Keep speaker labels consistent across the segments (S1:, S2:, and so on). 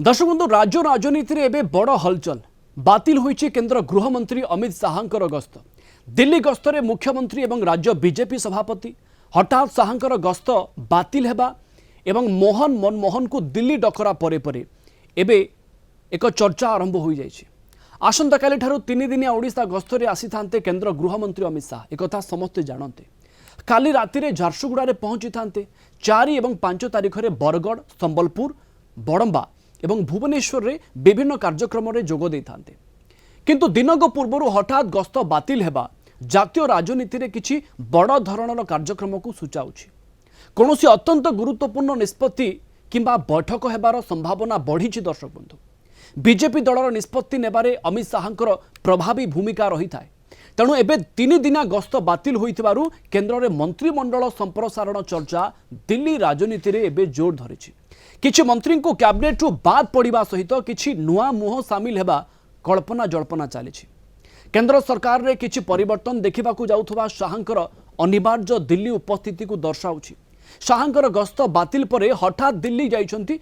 S1: दर्शक बंधु राज्य राजनीति में एवं बड़ हलचल बातिल होइछि केंद्र गृहमंत्री अमित शाहंकर गस्त दिल्ली गस्तरे मुख्यमंत्री एवं राज्य बीजेपी सभापति हठात शाहंकर गस्त बातिल हेबा एवं मोहन मनमोहन को दिल्ली डकरा परे परे एबे एक चर्चा आरंभ हो जाइछि। आसंता काली ठारू 3 दिनिया ओडिशा गस्तरे आसी थांते केंद्र गृहमंत्री अमित शाह एक कथा समस्ते जानते। काली राति रे झारसुगुड़ा पहुंची थांते 4 और 5 तारिख रे बरगढ़ संबलपुर बड़ंबा एवं भुवनेश्वर रे विभिन्न कार्यक्रम रे जोग दे थांते। किंतु दिनक पूर्व हठात गस्त बातिल हेबा जातीय राजनीति रे किछि बड़ धरणर कार्यक्रम को सूचाउछि। कौनसी अत्यंत गुरुत्वपूर्ण निष्पत्ति किंबा बैठक हेबार संभावना बढ़ी। दर्शक बंधु बीजेपी दलर निष्पत्ति नेबारे अमित शाहंकर प्रभावी भूमिका रही थाए। तेणु एबे 3 दिना गस्त बातिल होइथिबारु केंद्र रे मंत्रिमंडल संप्रसारण चर्चा दिल्ली राजनीति रे एबे जोर धरिछि। किछि मंत्री को कैबिनेट रु बाद पड़िबा सहित किछि नुआ मुह सामिल हेबा कल्पना जल्पना चली। केंद्र सरकार रे किछि परिवर्तन देखिबाकू जाउथबा शाहंकर अनिवार्य दिल्ली उपस्थिति को दर्शाउछि। शाहंकर गस्त बातिल परे हठात दिल्ली जाइछंती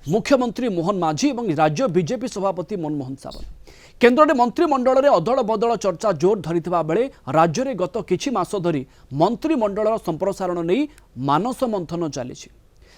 S1: मुख्यमंत्री मोहन माझी और राज्य बीजेपी सभापति मनमोहन सावंत। केंद्र में मंत्रिमंडल में अदल बदल चर्चा जोर धरिथिबा बेले राज्य में गत किछि मास धरी मंत्रिमंडल संप्रसारण नहीं मानस मंथन चली।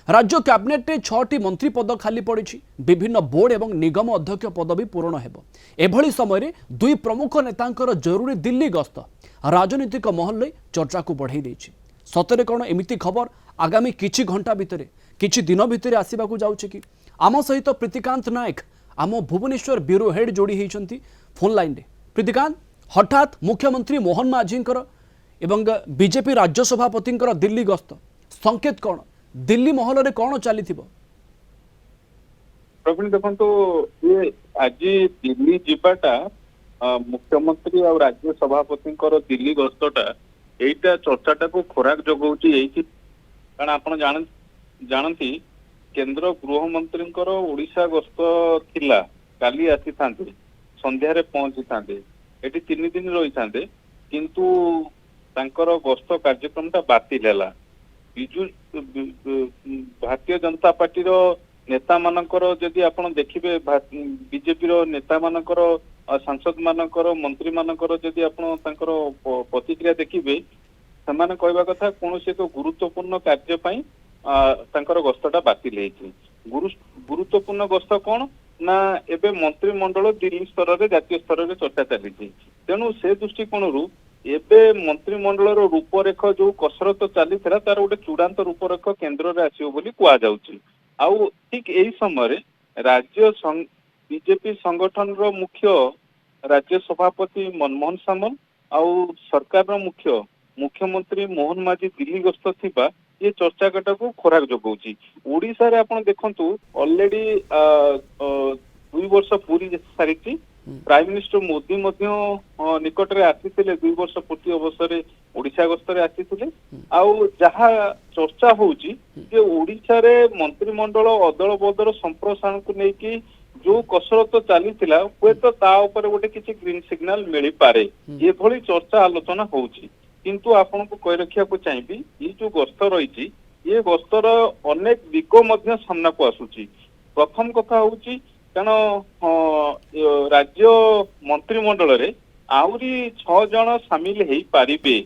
S1: राज्य कैबिनेट 6टी मंत्री पद खाली पड़ी। विभिन्न बोर्ड और निगम अध्यक्ष पद भी पूरण हेबो। एभली समय दुई प्रमुख नेतांकर जरूरी दिल्ली गस्त राजनीतिक महल में चर्चा को बढ़ाई देछि। सतरे कौन एमिति खबर आगामी किछि घंटा भितर किछि दिन भितर आसवाक जाउछि कि आम सहित प्रीतिकांत नायक आम भुवनेश्वर ब्यूरो हेड जोड़ी होती फोन लाइन रे। प्रीतिकांत, हठात मुख्यमंत्री मोहन माझींकर एवं बीजेपी राज्य सभापति दिल्ली गस्त संकेत कौन दिल्ली महल रे कौन चली?
S2: प्रवीण देखो ये आज दिल्ली जीवाटा मुख्यमंत्री और राज्य सभापति दिल्ली गस्तटा एटा चर्चाटा को खोराक जगौची। कारण आप जानती केंद्र गृहमंत्री ओडिशा गस्त थिला काली आसी थांते संध्या रे पहुंची थांते एटी 3 दिन रही थांते किंतु तांकर गस्त कार्यक्रमटा बातिल हैला। बिजु भारतीय जनता पार्टी रो नेता मानकर जदि आपण देखिबे बीजेपी रो नेता मानकर सांसद मानकर मंत्री मानकर जदि आपण तांकर प्रतिक्रिया देखिबे सेमाने कहबा कथा कोनोसे तो गुरुत्वपूर्ण कार्य पई तांकर गस्तटा बातिल हेछि। गुरुत्वपूर्ण गस्त कोन ना एबे मंत्रिमंडल दिल्ली स्तर रे जातीय स्तर रे चर्चा चली। तेणु से दृष्टिकोण एबे मंत्रिमंडल रूपरेख जो कसरत चली तार गोटे चूड़ांत रूपरेख केंद्र रे आसीबो बोली कुआ जाउछि। आउ ठीक एही समय राज्य बीजेपी संगठन रो मुख्य राज्य सभापति मनमोहन सामंत आउ सरकार रो मुख्यमंत्री मोहन माझी दिल्ली गस्त थिबा ये चर्चा कटा को खोराक जगौछि। ओडिशा रे आपण देखंतु ऑलरेडी 2 वर्ष पूरी सारिछि। प्राइम मिनिस्टर मोदी निकट रे आसीथिले 2 वर्ष पूर्ति अवसर ओडिशा गस्त रे आसीथिले। आउ जहा चर्चा होउछि जे ओडिशा रे मंत्रिमंडल अदल बदल संप्रसारण को नेकी जो कसरत चली हुए तो ता ऊपर गोटे किसी ग्रीन सिग्नल मिल पारे ये भली चर्चा आलोचना होउछि। किंतु आपन को कह रखिया को चाहिए ये जो गस्त रही ये गस्तर अनेक दिग मध्य सामना को आसुची। प्रथम कथा होउछि कारण राज्य मंत्रिमंडल रे आउरी 6 जन शामिल हेई पारिबे।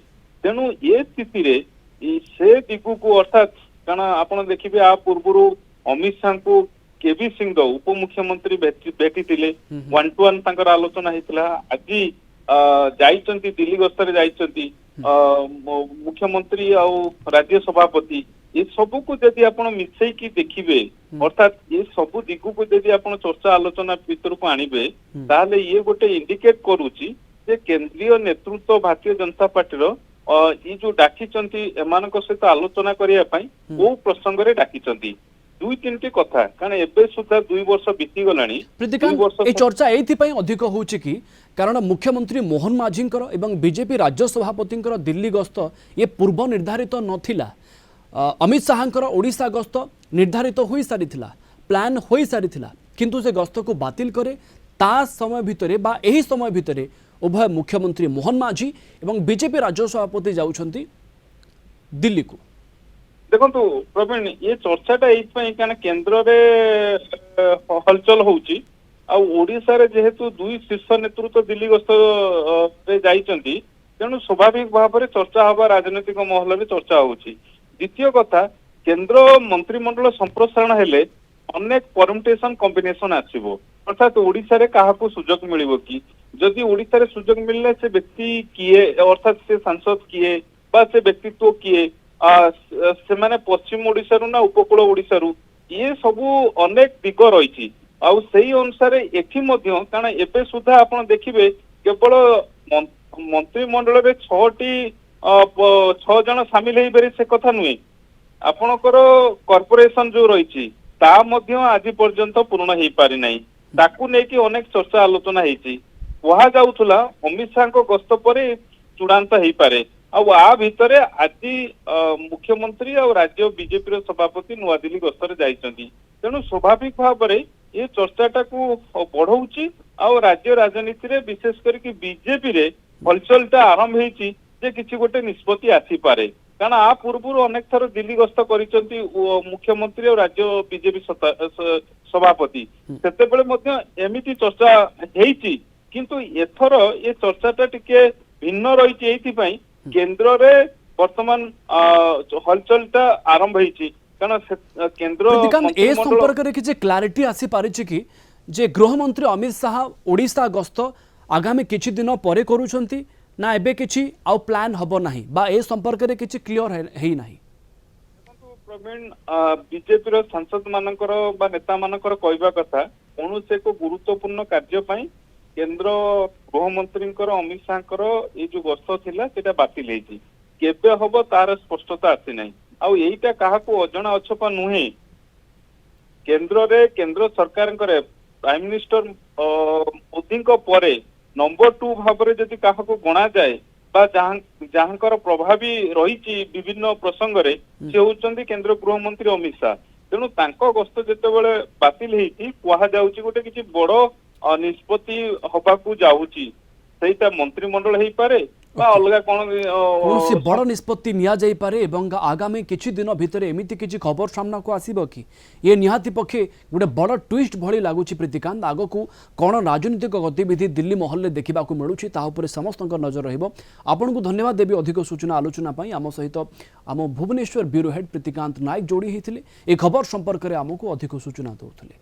S2: तेणु ये स्थिति रे से दिगु को अर्थात कारण आपन देखिबे आ पूर्वरु अमित शाह को केवी सिंह उप मुख्यमंत्री भेटी थिले 1-to-1 तांकर आलोचना हेतिला। आज जाइचंती दिल्ली गस्तरे जाइचंती मुख्यमंत्री और राज्य सभापति ये सबू को यदि आप मिसई की देखिए अर्थात ये सबू दिगु को यदि आप चर्चा आलोचना भीतर को आनिबे ताहले ये गोटे इंडिकेट करूची जे केंद्रीय नेतृत्व भारतीय जनता पार्टी रो ये जो डाकिचंती एमानक सहित आलोचना करिया पई वो प्रसंग रे डाकिचंती 2-3टी कथा कारण एबे सुधा 2 वर्ष बीती गलानी।
S1: ए चर्चा एथि पई अधिक होउची कि कारण मुख्यमंत्री मोहन माझींकर एवं बीजेपी राज्य सभापतिंकर दिल्ली गस्त ये पूर्व निर्धारित नथिला। अमित शाहंकर ओडिशा गस्त निर्धारित होई सारिथिला, प्लान होई सारिथिला, किंतु से गस्त को बातिल करे ता समय भितरे बा एही समय भितरे उभय मुख्यमंत्री मोहन माझी एवं बीजेपी राज्य सभापति जाउछंती दिल्ली को।
S2: देखो प्रवीण ये चर्चाटा कारण केन्द्र ହଲଚଲ ହଉଛି। ଆଉ ଓଡିଶାରେ ଯେହେତୁ ଦୁଇ ଶୀର୍ଷ ନେତୃତ୍ୱ ଦିଲ୍ଲୀ ଗସ୍ତରେ ଯାଇଛନ୍ତି, ତେଣୁ ସ୍ୱାଭାବିକ ଭାବରେ ଚର୍ଚ୍ଚା ହବା ରାଜନୈତିକ ମହଲରେ ଚର୍ଚ୍ଚା ହଉଛି। ଦ୍ୱିତୀୟ କଥା, କେନ୍ଦ୍ର ମନ୍ତ୍ରିମଣ୍ଡଳ ସମ୍ପ୍ରସାରଣ ହେଲେ ଅନେକ ପରମୁଟେସନ କମ୍ବିନେସନ ଆସିବ, ଅର୍ଥାତ୍ ଓଡିଶାରେ କାହାକୁ ସୁଯୋଗ ମିଳିବ କି, ଯଦି ଓଡିଶାରେ ସୁଯୋଗ ମିଳିଲେ ସେ ବ୍ୟକ୍ତି କିଏ, ଅର୍ଥାତ୍ ସେ ସାଂସଦ କିଏ ବା ସେ ବ୍ୟକ୍ତିତ୍ୱ କିଏ, ସେମାନେ ପଶ୍ଚିମ ଓଡିଶାରୁ ନା ଉପକୂଳ ଓଡିଶାରୁ, ଇଏ ସବୁ ଅନେକ ଦିଗ ରହିଛି। ଆଉ ସେଇ ଅନୁସାରେ ଏଠି ମଧ୍ୟ, କାରଣ ଏବେ ସୁଦ୍ଧା ଆପଣ ଦେଖିବେ କେବଳ ମନ୍ତ୍ରିମଣ୍ଡଳରେ 6 ଜଣ ସାମିଲ ହେଇପାରେ ସେ କଥା ନୁହେଁ, ଆପଣଙ୍କର କର୍ପୋରେସନ ଯୋଉ ରହିଛି ତା ମଧ୍ୟ ଆଜି ପର୍ଯ୍ୟନ୍ତ ପୂରଣ ହେଇପାରି ନାହିଁ। ତାକୁ ନେଇକି ଅନେକ ଚର୍ଚ୍ଚା ଆଲୋଚନା ହେଇଛି। କୁହାଯାଉଥିଲା ଅମିତ ଶାହଙ୍କ ଗସ୍ତ ପରେ ଚୂଡାନ୍ତ ହେଇପାରେ। ଆଉ ଆ ଭିତରେ ଆଜି ମୁଖ୍ୟମନ୍ତ୍ରୀ ଆଉ ରାଜ୍ୟ ବିଜେପିର ସଭାପତି ନୂଆଦିଲ୍ଲୀ ଗସ୍ତରେ ଯାଇଛନ୍ତି। ତେଣୁ ସ୍ୱାଭାବିକ ଭାବରେ ଏ ଚର୍ଚ୍ଚାଟାକୁ ବଢଉଛି। ଆଉ ରାଜ୍ୟ ରାଜନୀତିରେ ବିଶେଷ କରିକି ବିଜେପିରେ ହଲଚଲଟା ଆରମ୍ଭ ହେଇଛି ଯେ କିଛି ଗୋଟେ ନିଷ୍ପତ୍ତି ଆସିପାରେ। କାରଣ ଆ ପୂର୍ବରୁ ଅନେକ ଥର ଦିଲ୍ଲୀ ଗସ୍ତ କରିଛନ୍ତି ମୁଖ୍ୟମନ୍ତ୍ରୀ ଆଉ ରାଜ୍ୟ ବିଜେପି ସଭାପତି, ସେତେବେଳେ ମଧ୍ୟ ଏମିତି ଚର୍ଚ୍ଚା ହେଇଛି। କିନ୍ତୁ ଏଥର ଏ ଚର୍ଚ୍ଚାଟା ଟିକେ ଭିନ୍ନ ରହିଛି ଏଇଥିପାଇଁ, କେନ୍ଦ୍ରରେ ବର୍ତ୍ତମାନ ହଲଚଲଟା ଆରମ୍ଭ ହେଇଛି। କାରଣ କେନ୍ଦ୍ର
S1: ପ୍ରୀତିକାନ୍ତ, ଏ
S2: ମନ୍ତ୍ରିମଣ୍ଡଳ
S1: ସମ୍ପର୍କରେ କିଛି କ୍ଲାରିଟି ଆସିପାରିଛି କି ଯେ ଗୃହମନ୍ତ୍ରୀ ଅମିତ ଶାହ ଓଡ଼ିଶା ଗସ୍ତ ଆଗାମୀ କିଛି ଦିନ ପରେ କରୁଛନ୍ତି, ନା ଏବେ କିଛି ଆଉ ପ୍ଲାନ୍ ହବ ନାହିଁ, ବା ଏ ସମ୍ପର୍କରେ କିଛି କ୍ଲିୟର ହେଇନାହିଁ?
S2: ପ୍ରବୀଣ, ବିଜେପିର ସାଂସଦ ମାନଙ୍କର ବା ନେତା ମାନଙ୍କର କହିବା କଥା, କୌଣସି ଏକ ଗୁରୁତ୍ୱପୂର୍ଣ୍ଣ କାର୍ଯ୍ୟ ପାଇଁ କେନ୍ଦ୍ର ଗୃହମନ୍ତ୍ରୀଙ୍କର ଅମିତ ଶାହଙ୍କର ଏଇ ଯୋଉ ଗସ୍ତ ଥିଲା ସେଇଟା ବାତିଲ ହେଇଛି। କେବେ ହବ ତାର ସ୍ପଷ୍ଟତା ଆସିନାହିଁ। ଆଉ ଏଇଟା କାହାକୁ ଅଜଣା ଅଛପା ନୁହେଁ, କେନ୍ଦ୍ରରେ କେନ୍ଦ୍ର ସରକାରଙ୍କର ପ୍ରାଇମ ମିନିଷ୍ଟର ମୋଦିଙ୍କ ପରେ ନମ୍ବର 2 ଭାବରେ ଯଦି କାହାକୁ ଗଣାଯାଏ ବା ଯାହାଙ୍କର ପ୍ରଭାବୀ ରହିଛି ବିଭିନ୍ନ ପ୍ରସଙ୍ଗରେ, ସେ ହଉଛନ୍ତି କେନ୍ଦ୍ର ଗୃହମନ୍ତ୍ରୀ ଅମିତ ଶାହ। ତେଣୁ ତାଙ୍କ ଗସ୍ତ ଯେତେବେଳେ ବାତିଲ ହେଇଛି, କୁହାଯାଉଛି ଗୋଟେ କିଛି ବଡ ନିଷ୍ପତ୍ତି ହବାକୁ ଯାଉଛି। ସେଇଟା ମନ୍ତ୍ରିମଣ୍ଡଳ ହେଇପାରେ ବା ଅଲଗା
S1: କୌଣସି
S2: କଣ
S1: ବଡ଼ ନିଷ୍ପତ୍ତି ନିଆଯାଇପାରେ ଏବଂ ଆଗାମୀ କିଛି ଦିନ ଭିତରେ ଏମିତି କିଛି ଖବର ସାମ୍ନାକୁ ଆସିବ କି? ଏ ନିହାତି ପକ୍ଷେ ଗୋଟେ ବଡ଼ ଟ୍ୱିଷ୍ଟ ଭଳି ଲାଗୁଛି ପ୍ରୀତିକାନ୍ତ। ଆଗକୁ କ'ଣ ରାଜନୈତିକ ଗତିବିଧି ଦିଲ୍ଲୀ ମହଲରେ ଦେଖିବାକୁ ମିଳୁଛି ତା ଉପରେ ସମସ୍ତଙ୍କ ନଜର ରହିବ। ଆପଣଙ୍କୁ ଧନ୍ୟବାଦ ଦେବି ଅଧିକ ସୂଚନା ଆଲୋଚନା ପାଇଁ। ଆମ ସହିତ ଆମ ଭୁବନେଶ୍ୱର ବ୍ୟୁରୋ ହେଡ୍ ପ୍ରୀତିକାନ୍ତ ନାୟକ ଯୋଡ଼ି ହୋଇଥିଲେ, ଏ ଖବର ସମ୍ପର୍କରେ ଆମକୁ ଅଧିକ ସୂଚନା ଦେଉଥିଲେ।